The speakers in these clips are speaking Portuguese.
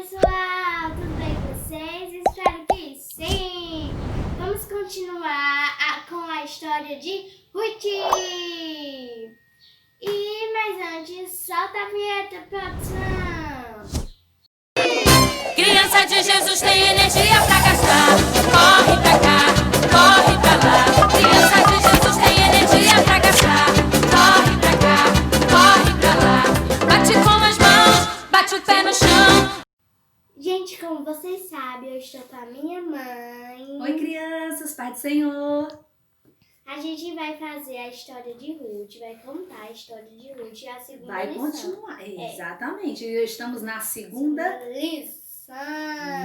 pessoal, tudo bem com vocês? Espero que sim! Vamos continuar com a história de Ruth! Mas antes, solta a vinheta, produção! Criança de Jesus tem energia pra gastar. Corre pra cá, corre pra lá. Criança de Jesus tem energia pra gastar. Corre pra cá, corre pra lá. Bate com as mãos, bate o pé no chão. Gente, como vocês sabem, eu estou com a minha mãe. Oi, crianças, Pai do Senhor. A gente vai fazer a história de Ruth, vai contar a história de Ruth e a segunda Vai lição. continuar, exatamente. Estamos na segunda Lição.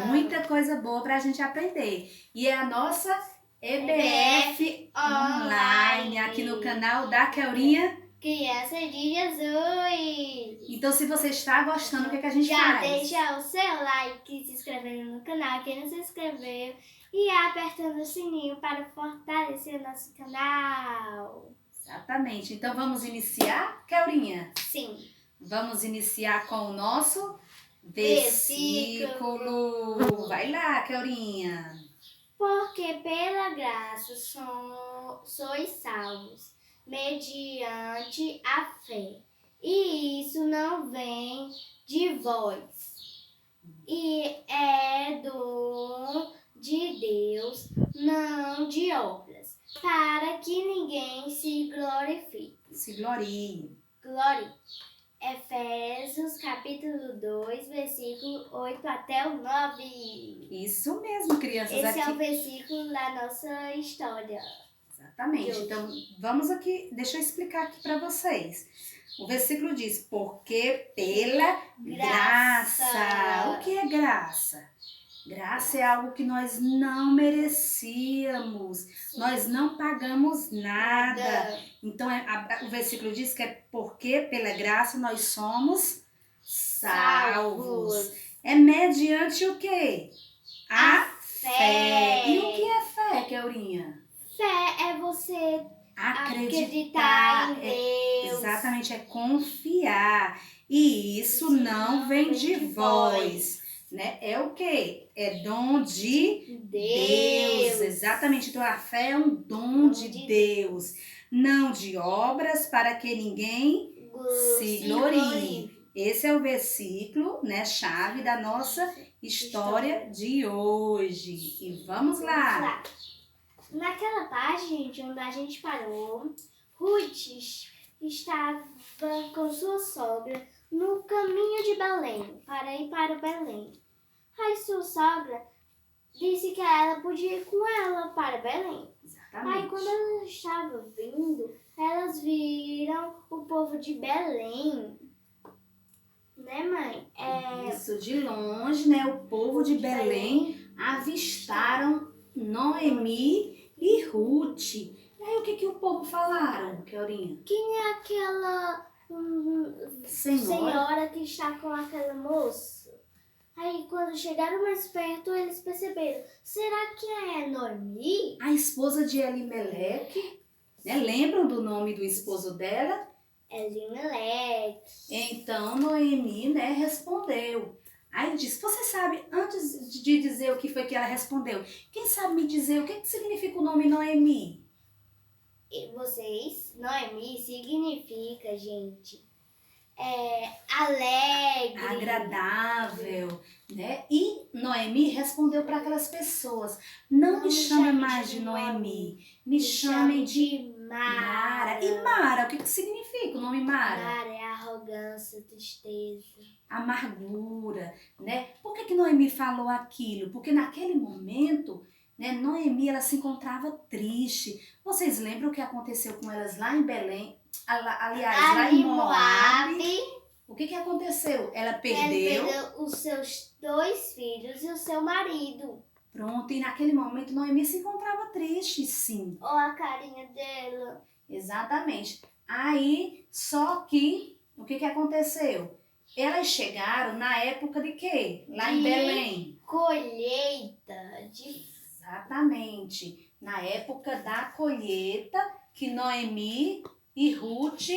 Muita coisa boa pra gente aprender. E é a nossa EBF Online, aqui no canal da Kelrinha. Criança de Jesus. Então, se você está gostando, o que a gente Já faz? deixa o seu like, se inscrevendo no canal, quem não se inscreveu, e apertando o sininho para fortalecer o nosso canal. Exatamente. Então, vamos iniciar, Kelrinha? Sim. Vamos iniciar com o nosso Versículo. versículo. Vai lá, Kelrinha. Porque pela graça sois salvos, mediante a fé. E isso não vem de vós, e é dom de Deus, não de obras, para que ninguém se glorifique. Se glorie. Glória. Efésios capítulo 2, versículo 8 até o 9. Isso mesmo, crianças. Esse aqui. é o versículo da nossa história. Exatamente. Então, vamos aqui, deixa eu explicar aqui para vocês. O versículo diz, porque pela graça. O que é graça? Graça é algo que nós não merecíamos. Nós não pagamos nada. Então, o versículo diz que é porque pela graça nós somos salvos. É mediante o quê? A fé. E o que é fé, Kelrinha? Fé é você Acreditar em Deus. Exatamente, é confiar. E isso não vem de vós, né? É o quê? É dom de Deus. Exatamente, então a fé é um dom de Deus. Não de obras para que ninguém se glorie. Esse é o versículo, né, chave da nossa história de hoje. E vamos lá. Naquela parte, gente, onde a gente parou, Ruth estava com sua sogra no caminho de Belém, para ir para Belém. Aí sua sogra disse que ela podia ir com ela para Belém. Exatamente. Aí quando elas estavam vindo, elas viram o povo de Belém. Né, mãe? Isso, de longe, né? O povo de Belém avistaram Noemi e Ruth. E aí, o que o povo falaram, Kelrinha? Quem é aquela senhora que está com aquela moça? Aí, quando chegaram mais perto, eles perceberam. Será que é Noemi? A esposa de Elimeleque, né? Lembram do nome do esposo dela? Elimeleque. Então, Noemi, né, respondeu. Aí disse, você sabe, antes de dizer o que foi que ela respondeu, quem sabe me dizer o que significa o nome Noemi? E vocês, Noemi significa, gente, alegre, agradável, né? E Noemi respondeu para aquelas pessoas, não me chamem mais de Noemi, me chamem de Mara. E Mara, o que significa o nome Mara? Mara é arrogância, tristeza, amargura, né? Por que Noemi falou aquilo? Porque naquele momento, né, Noemi, ela se encontrava triste. Vocês lembram o que aconteceu com elas lá em Belém? Aliás, lá em Moabe. O que aconteceu? Ela perdeu os seus 2 filhos e o seu marido. Pronto, e naquele momento Noemi se encontrava triste, sim. Olha a carinha dela. Exatamente. Aí, só que, o que aconteceu? Elas chegaram na época de quê? Lá em Belém. Colheita. Exatamente. Na época da colheita que Noemi e Ruth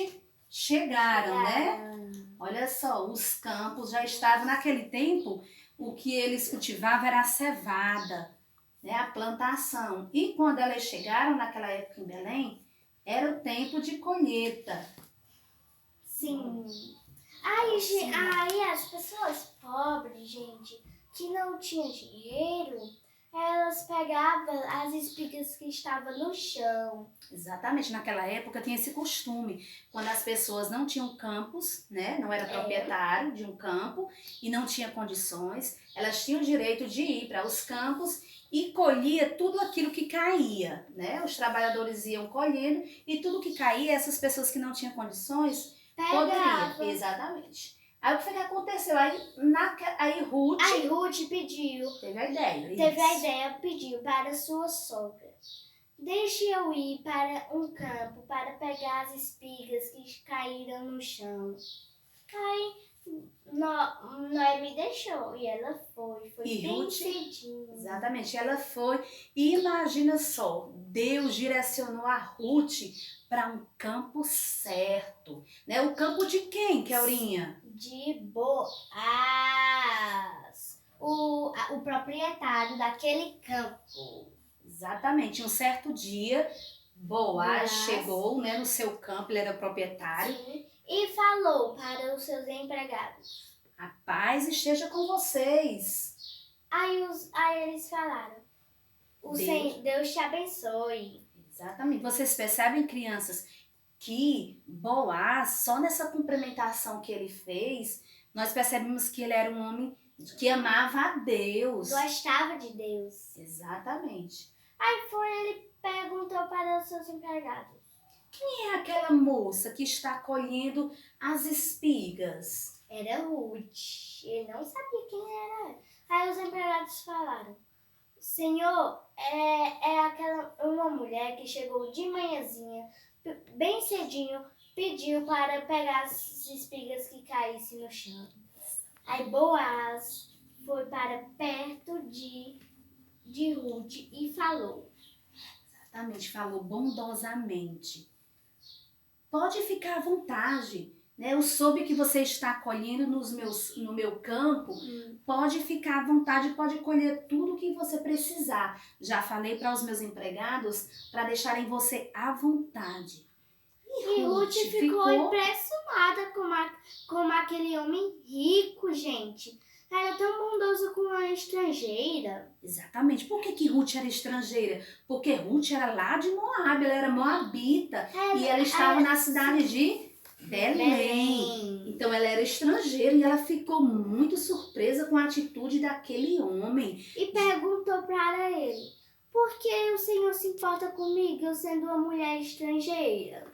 chegaram, né? Olha só, os campos já estavam naquele tempo, o que eles cultivavam era a cevada, né, a plantação. E quando elas chegaram naquela época em Belém, era o tempo de colheita. Sim. Aí as pessoas pobres, gente, que não tinham dinheiro, elas pegavam as espigas que estavam no chão. Exatamente, naquela época tinha esse costume, quando as pessoas não tinham campos, né, não era proprietário de um campo e não tinha condições, elas tinham o direito de ir para os campos e colhia tudo aquilo que caía, né? Os trabalhadores iam colhendo e tudo que caía, essas pessoas que não tinham condições, Pegava. Exatamente. Aí o que foi que aconteceu? Aí Ruth Aí Ruth pediu, teve a ideia. teve a ideia, pediu para sua sogra: deixe eu ir para um campo para pegar as espigas que caíram no chão. Aí Noemi deixou e ela foi E bem Ruth? cedinho. Exatamente, ela foi. E imagina só, Deus direcionou a Ruth para um campo certo, né? O campo de quem, Kelrinha? De Boaz, o proprietário daquele campo. Exatamente, um certo dia, Boaz Boaz. chegou, né, no seu campo, ele era proprietário. Sim, e falou para os seus empregados. A paz esteja com vocês. Aí eles falaram: Deus te abençoe. Exatamente. Vocês percebem, crianças, que Boaz, só nessa cumprimentação que ele fez, nós percebemos que ele era um homem que amava a Deus. Gostava de Deus. Exatamente. Aí ele perguntou para os seus empregados: Quem é aquela moça que está colhendo as espigas? era Ruth. Ele não sabia quem era. Aí os empregados falaram: Senhor, uma mulher que chegou de manhãzinha, bem cedinho, pediu para pegar as espigas que caíssem no chão. Aí Boaz foi para perto de Ruth e falou. Exatamente, falou bondosamente. Pode ficar à vontade, né? Eu soube que você está colhendo no meu campo. Pode ficar à vontade, pode colher tudo o que você precisar. Já falei para os meus empregados para deixarem você à vontade. E Ruth ficou impressionada com aquele homem rico, gente. Era tão bondoso com uma estrangeira. Exatamente. Por que Ruth era estrangeira? Porque Ruth era lá de Moab, ela era moabita. E ela estava na cidade de Belém. Então ela era estrangeira e ela ficou muito surpresa com a atitude daquele homem. E perguntou para ele: por que o Senhor se importa comigo, eu sendo uma mulher estrangeira?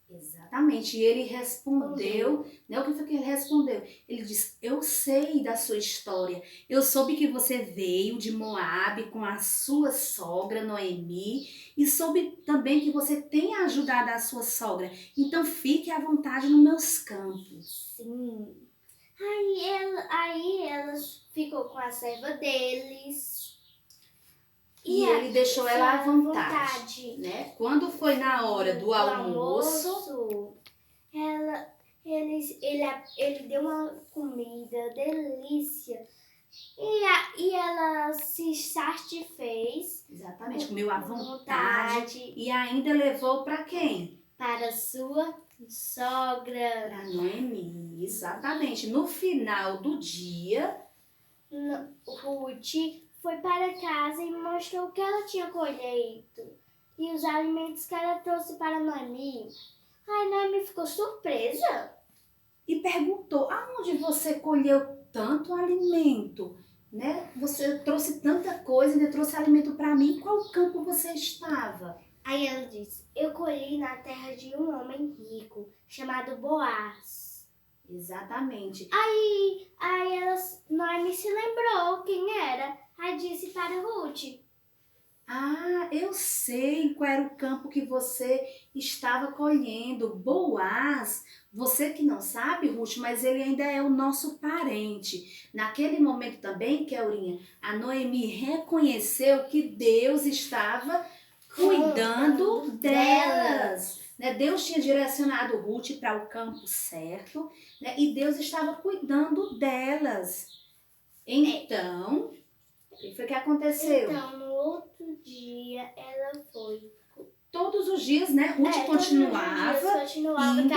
Exatamente, e ele respondeu, né? O que foi que ele respondeu? Ele disse: eu sei da sua história, eu soube que você veio de Moabe com a sua sogra Noemi e soube também que você tem ajudado a sua sogra, então fique à vontade nos meus campos. Sim. Aí ela ficou com a serva deles. E ele deixou ela à vontade, né? Quando foi na hora do almoço, ele deu uma comida delícia. E ela se satisfez. Exatamente, comeu à vontade. E ainda levou para quem? Para sua sogra. Para Noemi, exatamente. No final do dia, Ruth foi para casa e mostrou o que ela tinha colhido e os alimentos que ela trouxe para Noemi. Ai, Noemi ficou surpresa. E perguntou: aonde você colheu tanto alimento? Né? Você trouxe tanta coisa, ainda trouxe alimento para mim. Em qual campo você estava? Aí ela disse: eu colhi na terra de um homem rico chamado Boaz. Exatamente. Aí Noemi se lembrou quem era. Aí disse para Ruth: ah, eu sei qual era o campo que você estava colhendo. Boaz, você que não sabe, Ruth, mas ele ainda é o nosso parente. Naquele momento também, Kelrinha, a Noemi reconheceu que Deus estava cuidando delas. Né? Deus tinha direcionado Ruth para o campo certo, né? E Deus estava cuidando delas. Então, o que foi que aconteceu? Então, no outro dia, ela foi. Todos os dias, né, Ruth Todos os continuava dias continuava indo,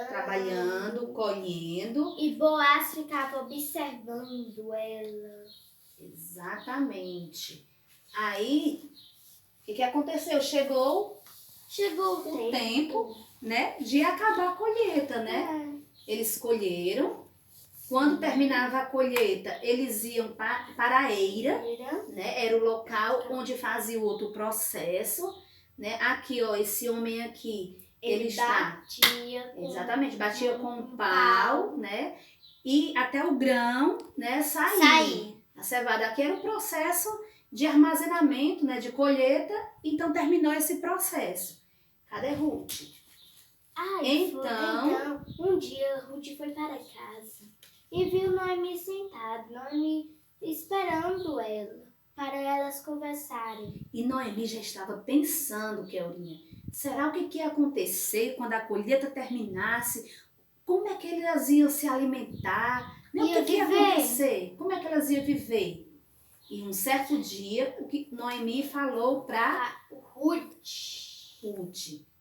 trabalhando, colhendo. E Boaz ficava observando ela. Exatamente. Aí, o que aconteceu? Chegou Chegou o tempo, né, de acabar a colheita, né? Eles colheram. Quando terminava a colheita, eles iam para a eira, né? Era o local onde fazia o outro processo, né? Aqui, ó, esse homem aqui, ele está... Exatamente, batia com um pau, né? E até o grão, né, sair. A cevada aqui era o processo de armazenamento, né, de colheita, então terminou esse processo. Cadê Ruth? Então, um dia Ruth foi para casa e viu Noemi sentada, Noemi esperando ela, para elas conversarem. E Noemi já estava pensando, Kelrinha, será o que ia acontecer quando a colheita terminasse? Como é que elas iam se alimentar? O que ia acontecer? Como é que elas iam viver? E um certo dia, o que Noemi falou para Ruth,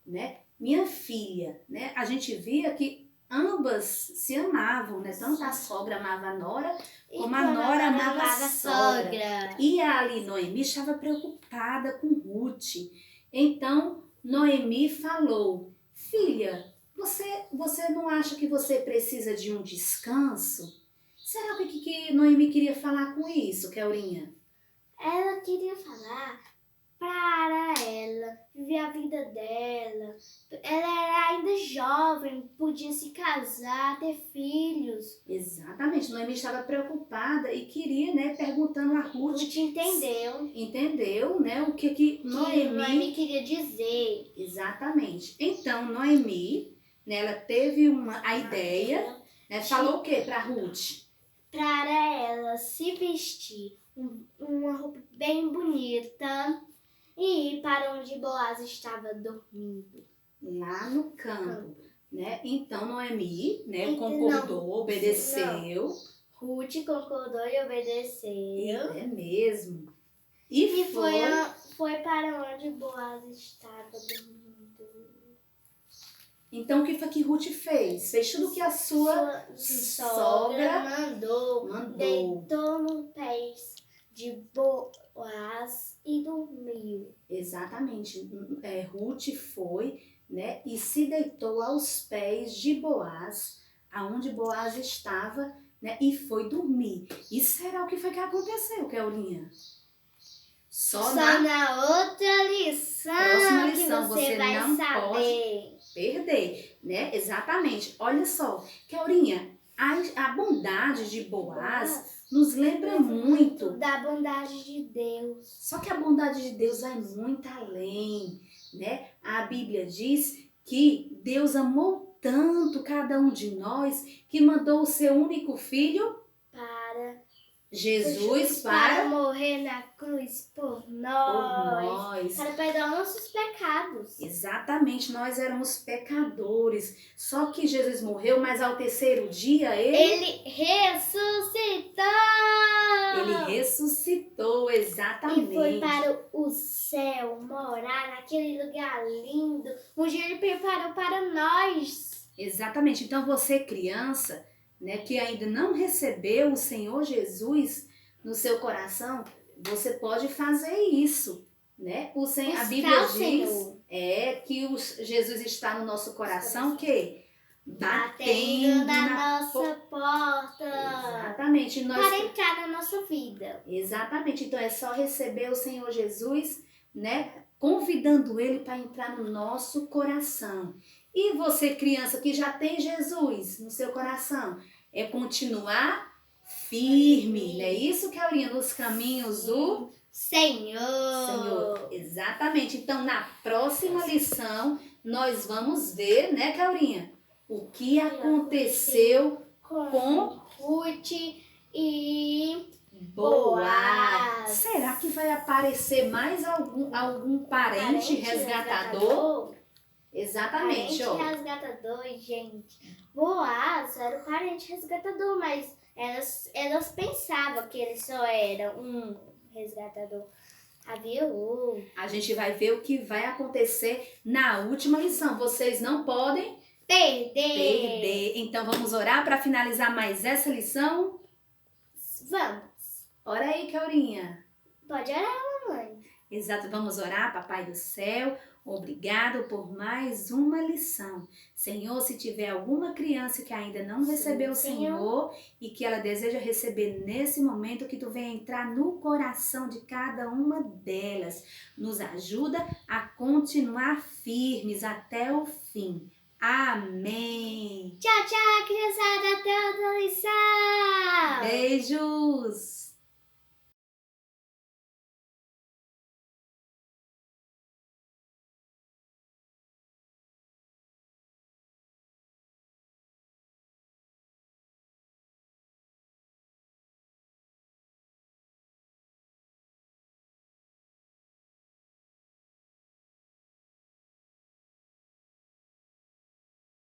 né? Minha filha, né? A gente via que ambas se amavam, né? Tanto a sogra amava a nora, como a nora amava a sogra. E ali Noemi estava preocupada com Ruth. Então Noemi falou: filha, você não acha que você precisa de um descanso? Será que Noemi queria falar com isso, Kelrinha? Ela queria falar para ela viver a vida dela. Ela era ainda jovem, podia se casar, ter filhos. Exatamente. Noemi estava preocupada e queria, né, perguntando a Ruth. Ruth entendeu. Entendeu, né, o que Noemi queria dizer. Exatamente. Então, Noemi, né, ela teve a ideia, né, falou o que para Ruth? Para ela se vestir uma roupa bem bonita e ir para onde Boaz estava dormindo. Lá no campo, né? Então Noemi, né, concordou, obedeceu. Ruth concordou e obedeceu. É mesmo. E foi para onde Boaz estava dormindo. Então o que foi que Ruth fez? Fez tudo que a sua sogra mandou. Deitou nos pés de Boaz e dormiu. Exatamente. Ruth foi, né, e se deitou aos pés de Boaz, aonde Boaz estava, né, e foi dormir. E será o que foi que aconteceu, Kelrinha? Só na outra lição, próxima lição que você vai não saber. Pode perder, né? Exatamente. Olha só, Kelrinha, a bondade de Boaz nos lembra muito da bondade de Deus. Só que a bondade de Deus vai muito além, né? A Bíblia diz que Deus amou tanto cada um de nós que mandou o seu único filho para Jesus para morrer na cruz por nós, para perdoar nossos pecados. Exatamente, nós éramos pecadores. Só que Jesus morreu, mas ao terceiro dia ele ressuscitou. Ele ressuscitou, exatamente. E foi para o céu morar naquele lugar lindo, onde ele preparou para nós. Exatamente. Então você, criança, né, que ainda não recebeu o Senhor Jesus no seu coração, você pode fazer isso, né? A Bíblia diz que Jesus está no nosso coração, que batendo na nossa porta. Exatamente. Para entrar na nossa vida. Exatamente. Então é só receber o Senhor Jesus, né? Convidando Ele para entrar no nosso coração. E você, criança, que já tem Jesus no seu coração, é continuar firme, não é isso, Kelrinha? Nos caminhos do Senhor. Exatamente. Então, na próxima lição, nós vamos ver, né, Kelrinha, o que aconteceu com Ruth e Boaz. Será que vai aparecer mais algum parente resgatador? Exatamente, parente resgatador, gente. Boaz era o parente resgatador, mas Elas pensavam que ele só era um resgatador. Havia outro. A gente vai ver o que vai acontecer na última lição. Vocês não podem perder. Então vamos orar para finalizar mais essa lição? Vamos. Ora aí, Kelrinha. Pode orar, mamãe. Exato, vamos orar, Papai do Céu. Obrigado por mais uma lição. Senhor, se tiver alguma criança que ainda não recebeu o Senhor e que ela deseja receber nesse momento, que tu venha entrar no coração de cada uma delas. Nos ajuda a continuar firmes até o fim. Amém. Tchau, tchau, criançada. Até outra lição. Beijos.